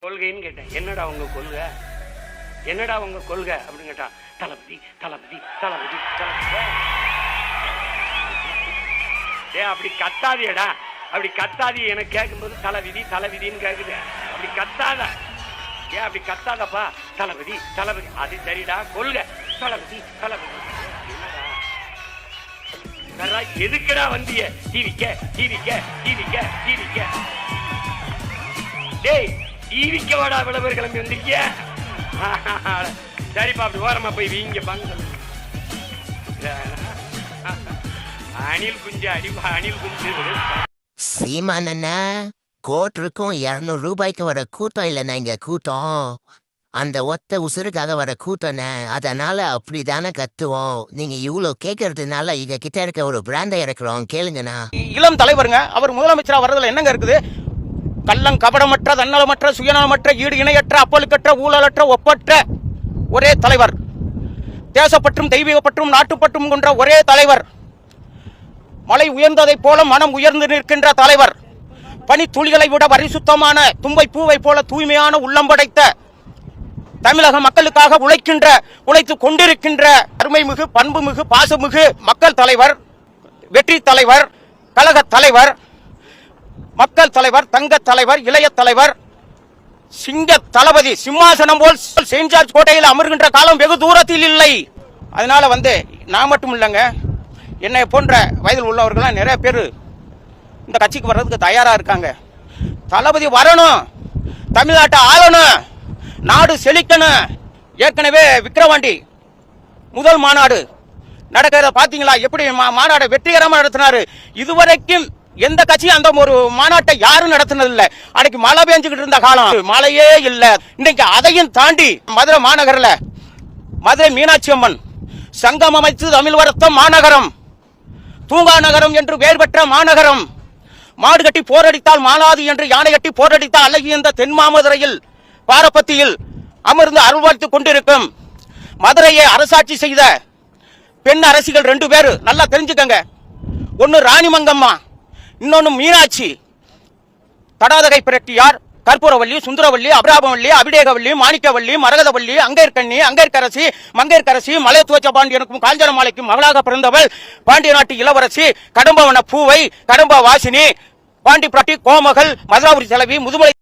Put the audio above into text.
கொள்கைன்னு கேட்டேன். என்னடா உங்க கொள்கை, என்னடா உங்க கொள்கை அப்படின்னு கேட்டான். தளபதி தளபதி தளபதி தளபதி. அப்படி கத்தாதியடா, அப்படி கத்தாதி. எனக்கு கேட்கும்போது தலைவிதி தலைவிதின்னு கேக்குது. அப்படி கத்தாத, அப்படி கத்தாதப்பா. தளபதி தளபதி. அது சரிடா, கொள்கை தளபதி தளபதி. என்னடா எதுக்குடா வந்திய? டிவிக்க டிவிக்க டிவிக்க டிவிக்க. டேய், டிவிக்க வாடா, விளம்பரம் கிளம்பி வந்திருக்கிய. சரிப்பா, அப்படி ஓரமா போய் வீங்க பாங்க. அணில் குஞ்சு அடிப்பா, அணில் குஞ்சு. சீமானண்ணா, கோட்டுக்கும் 200 ரூபாய்க்கு வர கூட்டம் இல்லைண்ணா இங்க கூட்டம். அந்த ஒத்த உசுருக்காக வர கூட்டம்ண்ணே. அதனால அப்படிதானே கத்துவோம். நீங்க இவ்வளவு கேட்கறதுனால இங்க கிட்ட இருக்க ஒரு பிராண்டை இறக்குறோம், கேளுங்கண்ணா. இளம் தலைவருங்க, அவர் முதலமைச்சரா வர்றதுல என்னங்க இருக்குது? கள்ளம் கபடமற்ற, தன்னலமற்ற, சுயநலமற்ற, ஈடு இணையற்ற, அப்பலுக்கற்ற, ஊழலற்ற, ஒப்பற்ற ஒரே தலைவர். தேசப்பற்றும் தெய்வீகப்பற்றும் நாட்டுப்பற்றும் கொன்ற ஒரே தலைவர். மலை உயர்ந்ததை போல மனம் உயர்ந்து நிற்கின்ற தலைவர். பனி துளிகளை விட பரிசுத்தமான தும்பை பூவை போல தூய்மையான உள்ளம் படைத்த தமிழக மக்களுக்காக உழைத்துக் கொண்டிருக்கின்ற அருமைமிகு, பண்புமிகு, பாசமிகு மக்கள் தலைவர், வெற்றி தலைவர், கழக தலைவர், மக்கள் தலைவர், தங்க தலைவர், இளைய தலைவர், சிங்க தளபதி. சிம்மாசனம் போல் செயின்ட் ஜார்ஜ் கோட்டையில் அமர்கின்ற காலம் வெகு தூரத்தில் இல்லை. அதனால நான் மட்டும் இல்லைங்க, என்னை போன்ற வயதில் உள்ளவர்கள் நிறைய பேர் இந்த கட்சிக்கு வர்றதுக்கு தயாரா இருக்காங்க. தளபதி வரணும், தமிழ்நாட்டை ஆளணும், நாடு செழிக்கணும். ஏற்கனவே விக்கிரவாண்டி முதல் மாநாடு நடக்கிறத பாத்தீங்களா? எப்படி மாநாடு வெற்றிகரமா நடத்தினாரு. இதுவரைக்கும் எந்த கட்சியும் அந்த ஒரு மாநாட்டை யாரும் நடத்தினது இல்ல. அன்னைக்கு மழை பெஞ்சுக்கிட்டு இருந்த காலம், மழையே இல்ல. இன்னைக்கு அதையும் தாண்டி மதுரை மாநகர்ல மதுரை மீனாட்சி அம்மன் சங்கம் அமைத்து தமிழ் வளர்த்த மாநகரம், தூங்கா நகரம் என்று பெயர் பெற்ற மாநகரம். மாடு கட்டி போரடித்தால் மாலாது என்று யானை கட்டி போரடித்தால் அழகி என்ற தென் மாமதுரையில் பாரபத்தியில் அமர்ந்து அருள்வாழ்த்துக் கொண்டிருக்கும் மதுரையை அரசாட்சி செய்த பெண் அரசிகள் 2 பேர். நல்லா தெரிஞ்சுக்கங்க. ஒன்னு ராணிமங்கம்மா, இன்னொன்னு மீனாட்சி. தடாதகை பிரட்டியார், கற்பூரவல்லி, சுந்தரவல்லி, அபிராபவல்லி, அபிடேகவல்லி, மாணிக்கவல்லி, மரகதவல்லி, அங்கேற்கண்ணி, அங்கேற்கரசி, மங்கேற்கரசி, மலைத்துவச்ச பாண்டியனுக்கும் காஞ்சனமாலைக்கும் மகளாக பிறந்தவள் பாண்டிய நாட்டு இளவரசி, கடம்பவன பூவை, கடம்ப வாசினி, பாண்டி பிராட்டி, கோமகள், மதுராபுரி செலவி, முதுமலை